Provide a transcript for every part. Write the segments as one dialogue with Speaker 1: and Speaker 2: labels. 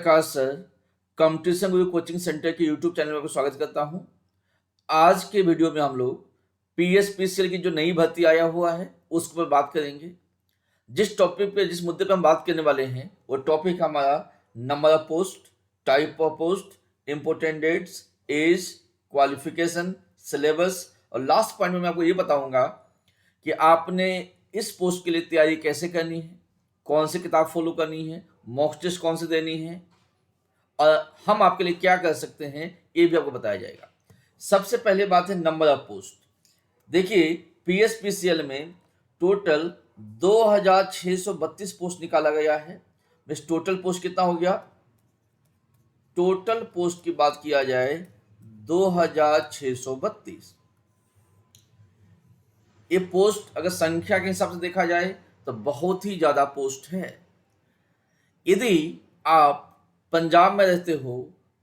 Speaker 1: प्रकाश sir competition गुरु coaching centre के YouTube channel में आपको स्वागत करता हूं। आज के वीडियो में हम लोग पीएसपीसीएल की जो नई भर्ती आया हुआ है उस पर बात करेंगे। जिस मुद्दे पर हम बात करने वाले हैं वो टॉपिक हमारा number of post, type of post, important dates, age, qualification, syllabus और लास्ट पॉइंट में मैं आपको ये बताऊंगा कि आपने इस पोस्ट के लिए तैयारी कैसे करनी है, कौन सी किताब फॉलो करनी है, मॉक टेस्ट कौन सी देनी है और हम आपके लिए क्या कर सकते हैं ये भी आपको बताया जाएगा। सबसे पहले बात है नंबर ऑफ पोस्ट। देखिए पीएसपीसीएल में टोटल 2632 पोस्ट निकाला गया है। मिस टोटल पोस्ट कितना हो गया? टोटल पोस्ट की बात किया जाए 2632। ये पोस्ट अगर संख्या के हिसाब से देखा जाए तो बहुत ही ज्यादा पोस्ट है। यदि आप पंजाब में रहते हो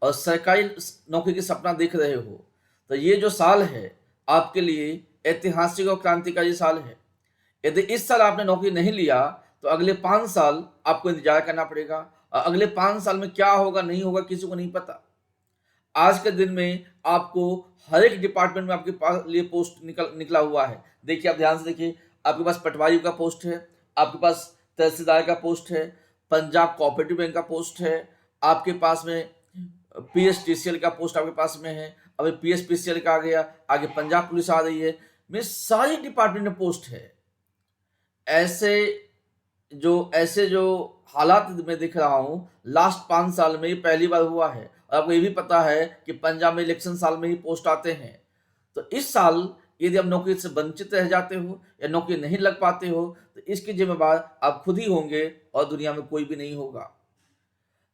Speaker 1: और सरकारी नौकरी की सपना देख रहे हो तो ये जो साल है आपके लिए ऐतिहासिक और क्रांतिकारी साल है। यदि इस साल आपने नौकरी नहीं लिया तो अगले 5 साल आपको इंतजार करना पड़ेगा और अगले 5 साल में क्या होगा नहीं होगा किसी को नहीं पता। आज के दिन में आपको हर एक डिपार्टमेंट में आपके पास लिए पोस्ट निकला हुआ है। देखिए आप ध्यान से देखिए, आपके पास पटवारी का पोस्ट है, आपके पास तहसीलदार का पोस्ट है, पंजाब कोऑपरेटिव बैंक का पोस्ट है, आपके पास में पीएसटीसीएल का पोस्ट आपके पास में है, अभी पीएसपीसीएल का आ गया, आगे पंजाब पुलिस आ रही है। में सारी डिपार्टमेंट में पोस्ट है। ऐसे जो हालात में दिख रहा हूं लास्ट 5 साल में ये पहली बार हुआ है। और आपको ये भी पता है कि पंजाब में इलेक्शन साल में ही पोस्ट आते हैं। तो इस साल यदि आप नौकरी से वंचित रह जाते हो या नौकरी नहीं लग पाते हो तो इसकी जिम्मेदार आप खुद ही होंगे और दुनिया में कोई भी नहीं होगा।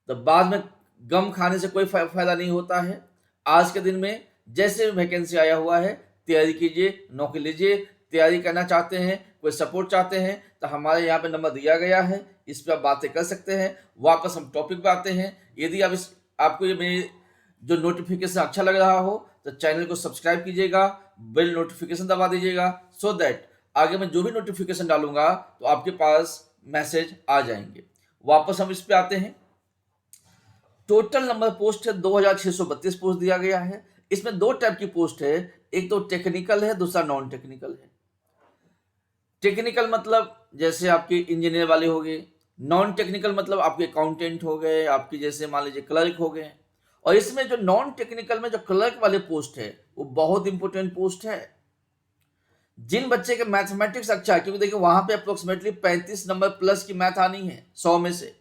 Speaker 1: तो बाद में गम खाने से कोई फायदा नहीं होता है। आज के दिन में जैसे वैकेंसी आया हुआ है तैयारी कीजिए, नौकरी लीजिए। तैयारी करना चाहते हैं, कोई सपोर्ट चाहते हैं तो हमारे यहाँ पे नंबर दिया गया है, इस पर आप बातें कर सकते हैं। वापस हम टॉपिक पे आते हैं। यदि आपको ये मेरी जो नोटिफिकेशन अच्छा लग रहा हो तो चैनल को सब्सक्राइब कीजिएगा, बेल नोटिफिकेशन दबा दीजिएगा सो दैट आगे मैं जो भी नोटिफिकेशन डालूंगा तो आपके पास मैसेज आ जाएंगे। वापस हम इस पे आते हैं। टोटल नंबर पोस्ट है 2632 पोस्ट दिया गया है। इसमें 2 टाइप की पोस्ट है, एक तो टेक्निकल है, दूसरा नॉन टेक्निकल है। टेक्निकल मतलब जैसे आपके इंजीनियर वाले हो गए, नॉन टेक्निकल मतलब आपके अकाउंटेंट हो गए, आपके जैसे मान लीजिए क्लर्क हो गए। और इसमें जो नॉन टेक्निकल में जो क्लर्क वाले पोस्ट है वो बहुत इंपॉर्टेंट पोस्ट है। जिन बच्चे के मैथमेटिक्स अच्छा है, क्योंकि देखिए वहां पे अप्रोक्सीमेटली 35 नंबर प्लस की मैथ आनी है 100 में से।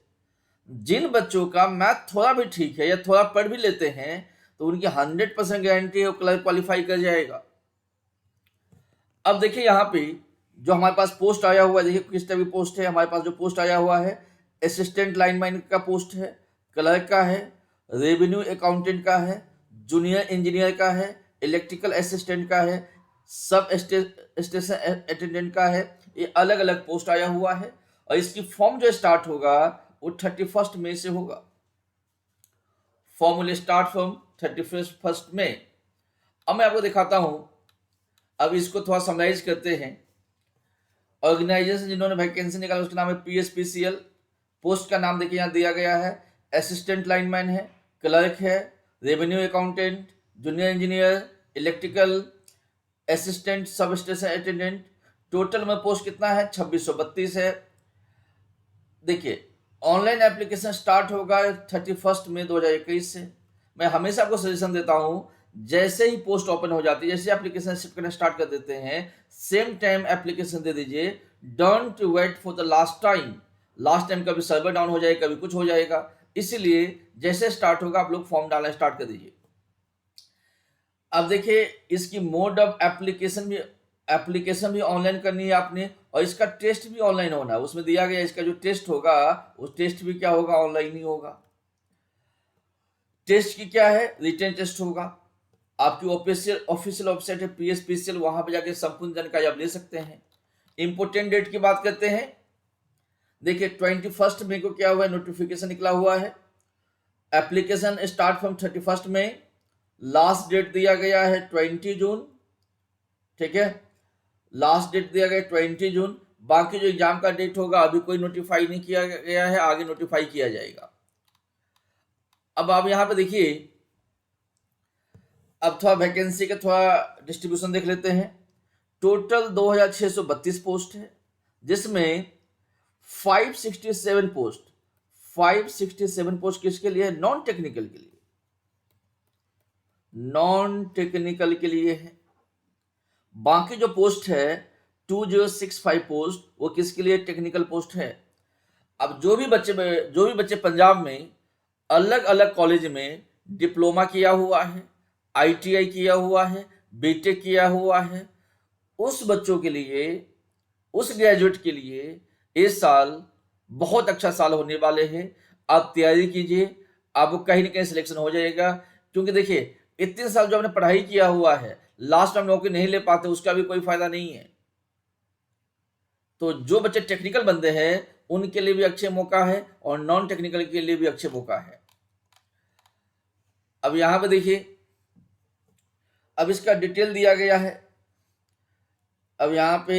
Speaker 1: जिन बच्चों का मैथ थोड़ा भी ठीक है या थोड़ा पढ़ भी लेते हैं तो उनकी 100% गारंटी है वो क्लर्क क्वालिफाई कर जाएगा। अब देखिए यहाँ पे जो हमारे पास पोस्ट आया हुआ है, देखिए किस टाइप की पोस्ट है। हमारे पास जो पोस्ट आया हुआ है असिस्टेंट लाइनमैन का पोस्ट है, क्लर्क का है, रेवेन्यू अकाउंटेंट का है, जूनियर इंजीनियर का है, इलेक्ट्रिकल असिस्टेंट का है, सब स्टेशन अटेंडेंट का है। ये अलग अलग पोस्ट आया हुआ है और इसकी फॉर्म जो स्टार्ट होगा वो 31 मई से होगा। फॉर्म विल स्टार्ट फ्रॉम 31 मई। अब मैं आपको दिखाता हूं, अब इसको थोड़ा समराइज करते हैं। ऑर्गेनाइजेशन जिन्होंने वैकेंसी निकाला उसका नाम है पीएसपीसीएल। पोस्ट का नाम देखिए यहाँ दिया गया है, असिस्टेंट लाइनमैन है, क्लर्क है, revenue accountant, junior engineer, electrical assistant, sub station attendant. Total में पोस्ट कितना है? 2632 है। देखिए ऑनलाइन एप्लीकेशन स्टार्ट होगा 31 मई 2021 से। मैं हमेशा आपको सजेशन देता हूं जैसे ही पोस्ट ओपन हो जाती है, जैसे एप्लीकेशन शिफ्ट करना स्टार्ट कर देते हैं सेम टाइम एप्लीकेशन दे दीजिए। Don't wait for the last time. Last time कभी सर्वर डाउन हो जाएगा, कभी कुछ हो जाएगा, इसीलिए जैसे स्टार्ट होगा आप लोग फॉर्म डालना स्टार्ट कर दीजिए। अब देखिए इसकी मोड ऑफ एप्लीकेशन भी ऑनलाइन करनी है आपने और इसका टेस्ट भी ऑनलाइन होना है। उसमें दिया गया इसका जो टेस्ट होगा उस टेस्ट भी क्या होगा? ऑनलाइन ही होगा। टेस्ट की क्या है? रिटन टेस्ट होगा। आपकी ऑफिशियल वेबसाइट है पीएसपीसीएल, वहां पर जाके संपूर्ण जानकारी आप ले सकते हैं। इंपोर्टेंट डेट की बात करते हैं। देखिए 21 मई को क्या हुआ है? नोटिफिकेशन निकला हुआ है। Application start from 31 May. Last date दिया गया है 20 जून। ठीक है, लास्ट डेट दिया गया 20 जून। बाकी जो एग्जाम का डेट होगा अभी कोई नोटिफाई नहीं किया गया है, आगे नोटिफाई किया जाएगा। अब आप यहाँ पे देखिए, अब थोड़ा वैकेंसी का थोड़ा डिस्ट्रीब्यूशन देख लेते हैं। टोटल 2632 पोस्ट है, जिसमें 567 पोस्ट किसके लिए है? नॉन टेक्निकल के लिए, नॉन टेक्निकल के लिए है। बाकी जो पोस्ट है 2065 पोस्ट वो किसके लिए? टेक्निकल पोस्ट है। अब जो भी बच्चे पंजाब में अलग अलग कॉलेज में डिप्लोमा किया हुआ है, आईटीआई किया हुआ है, बीटेक किया हुआ है, उस बच्चों के लिए, उस ग्रेजुएट के लिए इस साल बहुत अच्छा साल होने वाले हैं। आप तैयारी कीजिए, आपको कहीं ना कहीं सिलेक्शन हो जाएगा। क्योंकि देखिए, इतने साल जो आपने पढ़ाई किया हुआ है, लास्ट टाइम नौकरी नहीं ले पाते, उसका भी कोई फायदा नहीं है। तो जो बच्चे टेक्निकल बंदे हैं उनके लिए भी अच्छे मौका है और नॉन टेक्निकल के लिए भी अच्छे मौका है। अब यहां पे देखिए, अब इसका डिटेल दिया गया है। अब यहाँ पे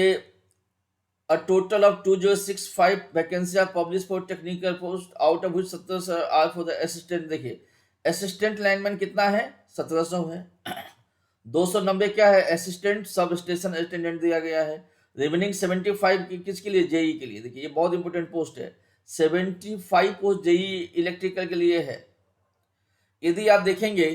Speaker 1: a total of 2065 vacancy are published for technical post, out of which 1700 are for the assistant। देखिए, असिस्टेंट लाइनमैन कितना है? 1700 है। 290 क्या है? असिस्टेंट सब स्टेशन अटेंडेंट दिया गया है। रिमेनिंग 75 की किसके लिए? जेई के लिए। देखिए, ये बहुत इंपॉर्टेंट पोस्ट है। 75 पोस्ट जेई इलेक्ट्रिकल के लिए है। यदि आप देखेंगे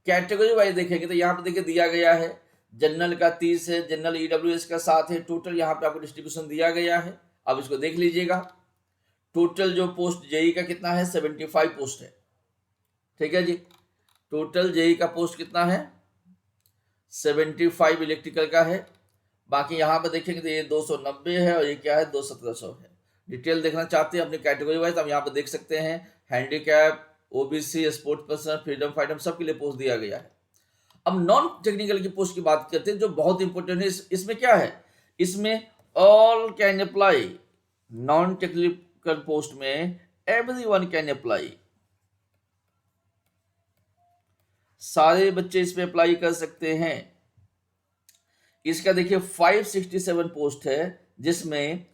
Speaker 1: कैटेगरी वाइज देखेंगे तो यहाँ पे देखिए दिया गया है, जनरल का 30 है, जनरल ईडब्ल्यूएस का 7 है। टोटल यहाँ पे आपको डिस्ट्रीब्यूशन दिया गया है, अब इसको देख लीजिएगा। टोटल जो पोस्ट जेई का कितना है? 75 पोस्ट है। ठीक है जी, टोटल जेई का पोस्ट कितना है? 75 इलेक्ट्रिकल का है। बाकी यहाँ पे देखेंगे तो ये 290 है और ये क्या है? 1700 है। डिटेल देखना चाहते हैं अपनी कैटेगरी वाइज, आप यहाँ पे देख सकते हैं। Handicap, OBC, sports person, freedom fighter, सबके लिए पोस्ट दिया गया है। अब नॉन टेक्निकल की पोस्ट की बात करते हैं जो बहुत इंपॉर्टेंट है। इसमें क्या है? इसमें all can apply. Non technical post में एवरीवन कैन अप्लाई, सारे बच्चे इसमें अप्लाई कर सकते हैं। इसका देखिए 567 पोस्ट है, जिसमें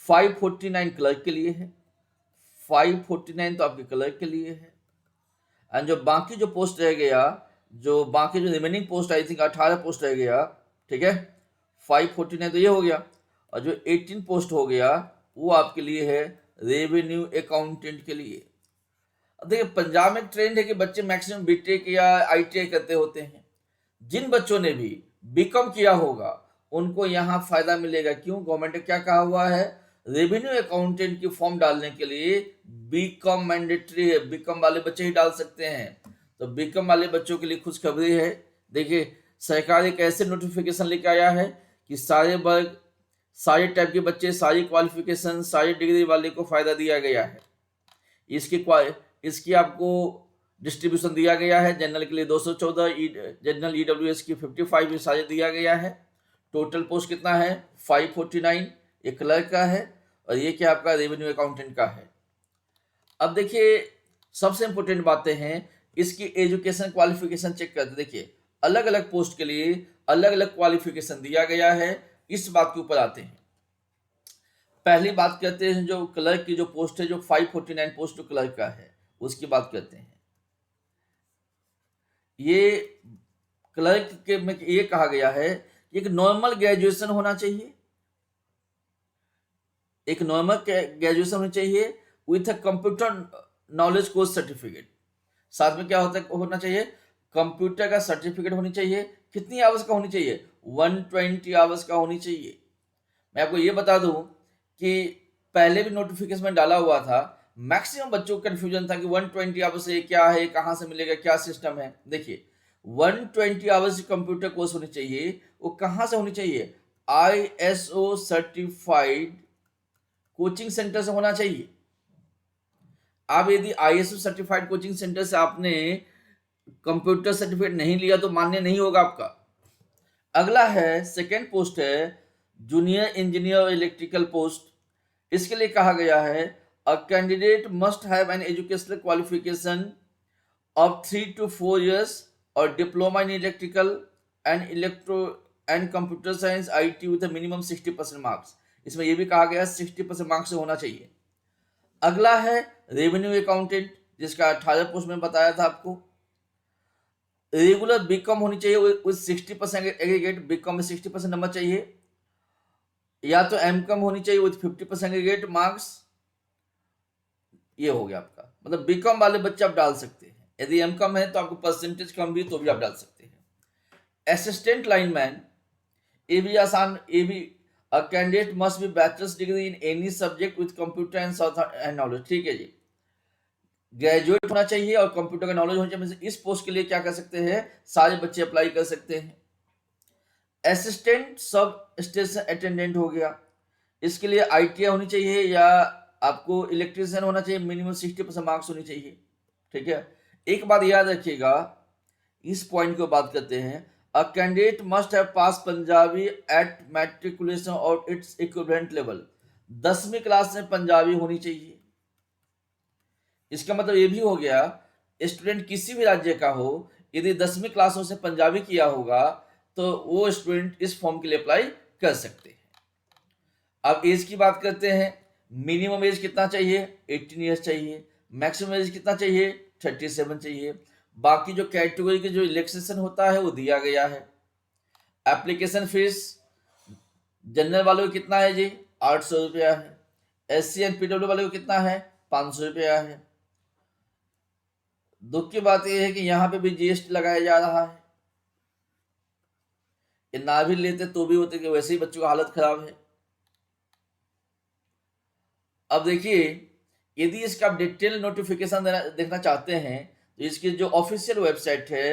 Speaker 1: 549 क्लर्क के लिए है, 549 तो आपके क्लर्क के लिए है। एंड जो बाकी जो पोस्ट रह गया, जो बाकी जो remaining post I think 18 post रह गया, ठीक है, 549 तो ये हो गया, और जो 18 पोस्ट हो गया वो आपके लिए है रेवेन्यू अकाउंटेंट के लिए। अब देखिए, पंजाब में ट्रेंड है कि बच्चे मैक्सिमम बीटेक या आईटीआई करते होते हैं। जिन बच्चों ने भी बीकॉम किया होगा उनको यहाँ फायदा मिलेगा। क्यों? गवर्नमेंट ने क्या कहा हुआ है? रेवेन्यू अकाउंटेंट की फॉर्म डालने के लिए बीकॉम मैंडेटरी है, बीकॉम वाले बच्चे ही डाल सकते हैं। तो बीकॉम वाले बच्चों के लिए खुशखबरी है। देखिए, सरकार एक ऐसे नोटिफिकेशन लेके आया है कि सारे वर्ग, सारे टाइप के बच्चे, सारी क्वालिफिकेशन, सारी डिग्री वाले को फायदा दिया गया है। इसकी आपको डिस्ट्रीब्यूशन दिया गया है। जनरल के लिए 214, जनरल ईडब्ल्यूएस की 55 सारे दिया गया है। टोटल पोस्ट कितना है? 549, ये क्लर्क का है और ये क्या आपका रेवेन्यू अकाउंटेंट का है। अब देखिए, सबसे इंपॉर्टेंट बातें हैं, इसकी एजुकेशन क्वालिफिकेशन चेक करते। देखिए, अलग अलग पोस्ट के लिए अलग अलग क्वालिफिकेशन दिया गया है। इस बात के ऊपर आते हैं। पहली बात करते हैं जो क्लर्क की जो पोस्ट है, जो 549 पोस्ट जो क्लर्क का है उसकी बात करते हैं। ये क्लर्क के में ये कहा गया है कि एक नॉर्मल ग्रेजुएशन होना चाहिए, एक नॉर्मल ग्रेजुएशन होनी चाहिए with a computer knowledge course certificate. साथ में क्या होना चाहिए? कंप्यूटर का सर्टिफिकेट होनी चाहिए। कितनी आवर्स का होनी चाहिए? 120 आवर्स का होनी चाहिए। मैं आपको ये बता दूं कि पहले भी नोटिफिकेशन में डाला हुआ था, मैक्सिमम बच्चों को कंफ्यूजन था कि 120 आवर्स ये क्या है, कहाँ से मिलेगा, क्या सिस्टम है। देखिए, 120 आवर्स कंप्यूटर कोर्स होनी चाहिए। वो कहाँ से होनी चाहिए? ISO सर्टिफाइड कोचिंग सेंटर से होना चाहिए। आप यदि ISO सर्टिफाइड कोचिंग सेंटर से आपने कंप्यूटर सर्टिफिकेट नहीं लिया तो मान्य नहीं होगा आपका। अगला है, सेकेंड पोस्ट है जूनियर इंजीनियर इलेक्ट्रिकल पोस्ट। इसके लिए कहा गया है अ candidate must have an educational qualification of 3 to 4 years और diploma in electrical and computer science IT with minimum 60% marks. इसमें यह भी कहा गया है 60% मार्क्स से होना चाहिए। अगला है रेवेन्यू अकाउंटेंट, जिसका 18 पोस्ट में बताया था आपको। रेगुलर बीकॉम होनी चाहिए विद 60% एग्रीगेट, बीकॉम में 60% नंबर चाहिए, या तो एमकॉम होनी चाहिए विद 50% एग्रीगेट मार्क्स। ये हो गया आपका, मतलब बीकॉम वाले बच्चे आप डाल सकते हैं। यदि एमकॉम है तो आपको परसेंटेज कम भी तो भी आप डाल सकते हैं। असिस्टेंट लाइनमैन, ये भी आसान, ये भी अ candidate must B bachelors degree in any subject with computer and knowledge. ठीक है जी, ग्रेजुएट होना चाहिए और कंप्यूटर का नॉलेज होना चाहिए। इस पोस्ट के लिए क्या कर सकते हैं, सारे बच्चे अप्लाई कर सकते हैं। असिस्टेंट सब स्टेशन अटेंडेंट हो गया, इसके लिए आईटीआई होनी चाहिए या आपको इलेक्ट्रीशियन होना चाहिए, मिनिमम 60% मार्क्स होनी चाहिए। ठीक है, एक बात याद रखिएगा, इस पॉइंट को बात करते हैं। A candidate must have pass Punjabi at matriculation और इट्स इक्विवेलेंट लेवल। 10वीं क्लास में पंजाबी होनी चाहिए। इसका मतलब ये भी हो गया, स्टूडेंट किसी भी राज्य का हो, यदि 10वीं क्लासों से पंजाबी किया होगा तो वो स्टूडेंट इस फॉर्म के लिए अप्लाई कर सकते हैं। अब एज की बात करते हैं। मिनिमम एज कितना चाहिए, 18 ईयर्स चाहिए। मैक्सिमम एज कितना चाहिए, 37 चाहिए। बाकी जो कैटेगरी के जो रिलैक्सेशन होता है वो दिया गया है। एप्लीकेशन फीस जनरल वालों को कितना है जी, 800 रुपया है। SC एंड PW वाले को कितना है, 500 रुपया है। दुख की बात यह है कि यहाँ पे भी GST लगाया जा रहा है। ये ना भी लेते तो भी होते कि वैसे ही बच्चों की हालत खराब है। अब देखिए, यदि इसका आप डिटेल नोटिफिकेशन देखना चाहते हैं तो इसकी जो ऑफिशियल वेबसाइट है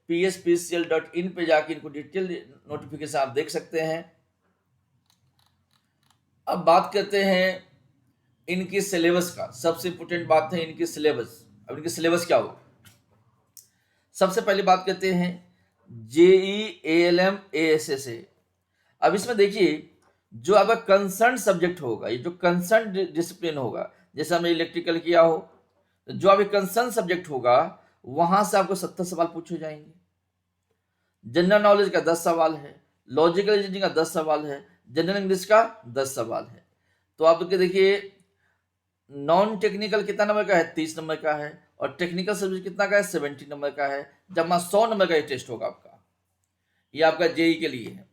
Speaker 1: pspcl.in पे जाके इनको डिटेल नोटिफिकेशन आप देख सकते हैं। अब बात करते हैं इनकी सिलेबस का। सबसे इंपोर्टेंट बात है इनकी सिलेबस। अब इनकी सिलेबस क्या हो, सबसे पहले बात करते हैं JEE ALM ASSA। अब इसमें देखिए, जो आपका कंसर्न सब्जेक्ट होगा, ये जो कंसर्न डिसिप्लिन होगा, जैसे हमने इलेक्ट्रिकल किया हो, तो जो आपके कंसर्न सब्जेक्ट होगा वहां से आपको 70 सवाल पूछे जाएंगे। जनरल नॉलेज का 10 सवाल है, लॉजिकल रीजनिंग का 10 सवाल है, जनरल इंग्लिश का 10 सवाल है। तो आप देखिए, नॉन टेक्निकल कितना नंबर का है, 30 नंबर का है, और टेक्निकल सब्जेक्ट कितना का है, 70 नंबर का है। जमा 100 नंबर का ये टेस्ट होगा आपका। ये आपका जेई के लिए है।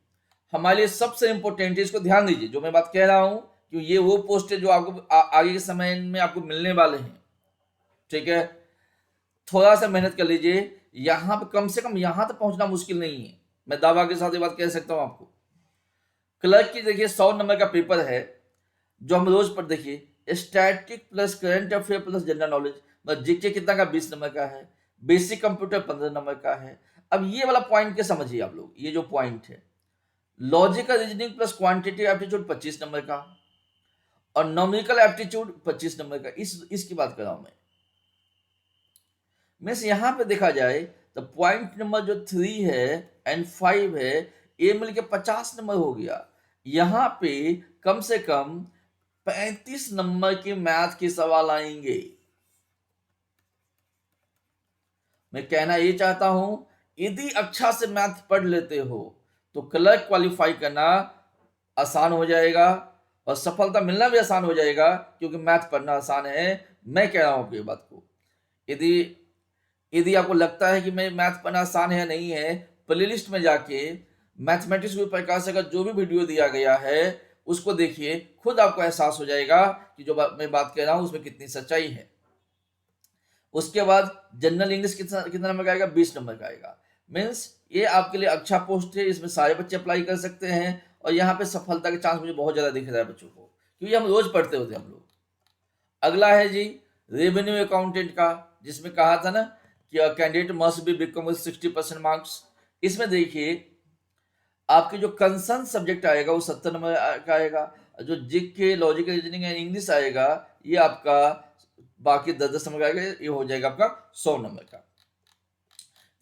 Speaker 1: हमारे लिए सबसे इंपॉर्टेंट है, इसको ध्यान दीजिए जो मैं बात कह रहा हूं, कि ये वो पोस्ट है जो आपको आगे के समय में आपको मिलने वाले हैं। ठीक है, थोड़ा सा मेहनत कर लीजिए। यहां पे कम से कम यहां तक पहुंचना मुश्किल नहीं है, मैं दावा के साथ ये बात कह सकता हूं आपको। क्लर्क की देखिए 100 नंबर का पेपर है, जो हम रोज पर देखिए, static plus current affair plus general knowledge, मतलब जीके कितना का, 20 नंबर का है। बेसिक कंप्यूटर 15 नंबर का है। अब ये वाला पॉइंट के समझिए आप लोग, ये जो पॉइंट है, logical reasoning plus quantitative aptitude 25 number का, और न्यूमेरिकल एप्टीट्यूड 25 नंबर का। इसकी बात कर रहा हूं मैं। मीन्स यहां पे देखा जाए तो पॉइंट नंबर जो 3 है एंड 5 है, ये मिलके 50 नंबर हो गया। यहां पे कम से कम 35 नंबर के मैथ के सवाल आएंगे। मैं कहना ये चाहता हूं, यदि अच्छा से मैथ पढ़ लेते हो तो क्लर्क क्वालिफाई करना आसान हो जाएगा, और सफलता मिलना भी आसान हो जाएगा, क्योंकि मैथ पढ़ना आसान है। मैं कह रहा हूं आपकी बात को। यदि यदि आपको लगता है कि मैं मैथ पढ़ना आसान है या नहीं है, प्लेलिस्ट में जाके मैथमेटिक्स विद प्रकाश का जो भी वीडियो दिया गया है उसको देखिए, खुद आपको एहसास हो जाएगा कि जो मैं बात कह रहा हूं उसमें कितनी सच्चाई है। उसके बाद जनरल इंग्लिश कितना कितना नंबर का आएगा, 20 नंबर का आएगा। मीन्स ये आपके लिए अच्छा पोस्ट है, इसमें सारे बच्चे अप्लाई कर सकते हैं, और यहाँ पे सफलता के चांस मुझे बहुत ज़्यादा दिख रहा है बच्चों को, क्योंकि हम रोज पढ़ते होते हैं हम लोग। अगला है जी रेवेन्यू अकाउंटेंट का, जिसमें कहा था ना कि candidate must be BCom with 60% marks. इसमें देखिए, आपके जो कंसर्न सब्जेक्ट आएगा वो 70 नंबर का आएगा, जो GK logical reasoning and English आएगा ये आपका बाकी 10-10 नंबर का आएगा, ये हो जाएगा आपका 100 नंबर का।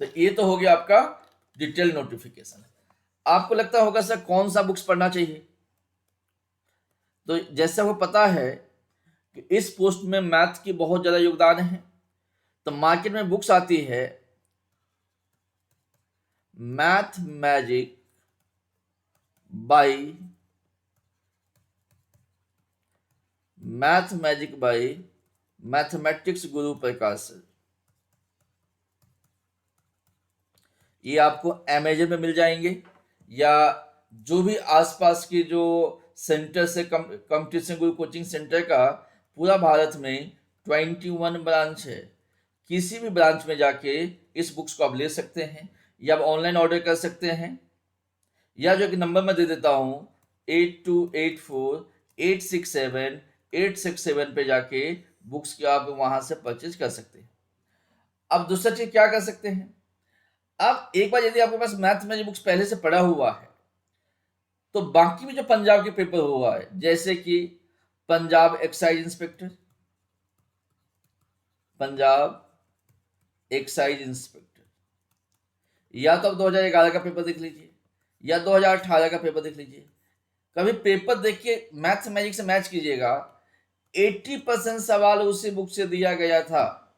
Speaker 1: तो ये तो हो गया आपका डिटेल नोटिफिकेशन। आपको लगता होगा सर कौन सा बुक्स पढ़ना चाहिए, तो जैसे आपको पता है कि इस पोस्ट में मैथ की बहुत ज्यादा योगदान है, तो मार्केट में बुक्स आती है मैथ मैजिक बाय मैथमेटिक्स गुरु प्रकाश सर। ये आपको अमेजन में मिल जाएंगे, या जो भी आसपास की जो सेंटर से कंपटीशन गुरु कोचिंग सेंटर का पूरा भारत में 21 ब्रांच है, किसी भी ब्रांच में जाके इस बुक्स को आप ले सकते हैं, या आप ऑनलाइन ऑर्डर कर सकते हैं, या जो कि नंबर मैं दे देता हूँ 8284867867 पे जाके बुक्स की आप वहां से परचेज कर सकते हैं। अब दूसरा चीज क्या कर सकते हैं, अब एक बार यदि आपके पास मैथ में जो बुक्स पहले से पढ़ा हुआ है, तो बाकी भी जो पंजाब के पेपर हुआ है, जैसे कि Punjab excise inspector, Punjab excise inspector, या तो आप 2011 का पेपर देख लीजिए, या 2018 का पेपर देख लीजिए। कभी पेपर देख के मैथ मैजिक से मैच कीजिएगा, 80% सवाल उसी बुक से दिया गया था।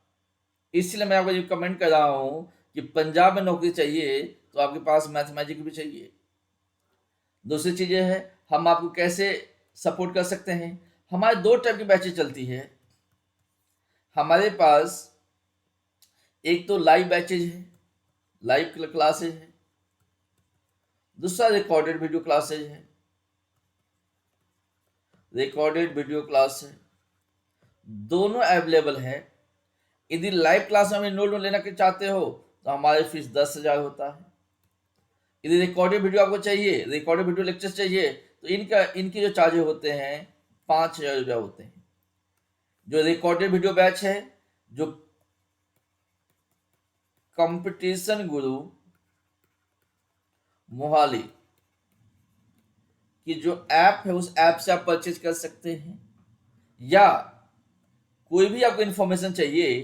Speaker 1: इसलिए मैं आपको ये कमेंट कर रहा हूं कि पंजाब में नौकरी चाहिए तो आपके पास मैथ मैजिक भी चाहिए। दूसरी चीजें हैं, हम आपको कैसे सपोर्ट कर सकते हैं। हमारे 2 टाइप की बैचेज चलती है। हमारे पास एक तो लाइव बैचेज है, लाइव क्लासेज है, दूसरा रिकॉर्डेड वीडियो क्लासेज है, रिकॉर्डेड वीडियो क्लास है, दोनों अवेलेबल है। यदि लाइव क्लास में नोट लेना के चाहते हो तो हमारी फीस 10,000 होता है। यदि रिकॉर्डेड वीडियो आपको चाहिए, रिकॉर्डेड वीडियो लेक्चर चाहिए, तो इनके जो चार्जेस होते हैं 5,000 रुपया होते हैं। जो रिकॉर्डेड वीडियो बैच है, जो कंपटीशन गुरु मोहाली की जो ऐप है, उस ऐप से आप परचेज कर सकते हैं, या कोई भी आपको इंफॉर्मेशन चाहिए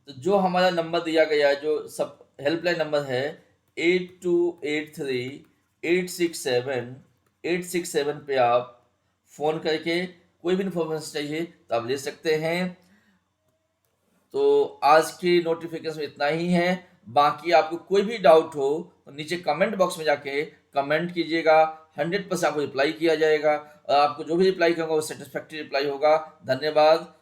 Speaker 1: तो जो हमारा नंबर दिया गया है, जो सब हेल्पलाइन नंबर है 8283867867 पे आप फोन करके कोई भी इंफॉर्मेशन चाहिए तो आप ले सकते हैं। तो आज की नोटिफिकेशन इतना ही है। बाकी आपको कोई भी डाउट हो तो नीचे कमेंट बॉक्स में जाके कमेंट कीजिएगा, 100% आपको रिप्लाई किया जाएगा, और आपको जो भी रिप्लाई करूँगा वो सेटिस्फैक्टरी रिप्लाई होगा। धन्यवाद।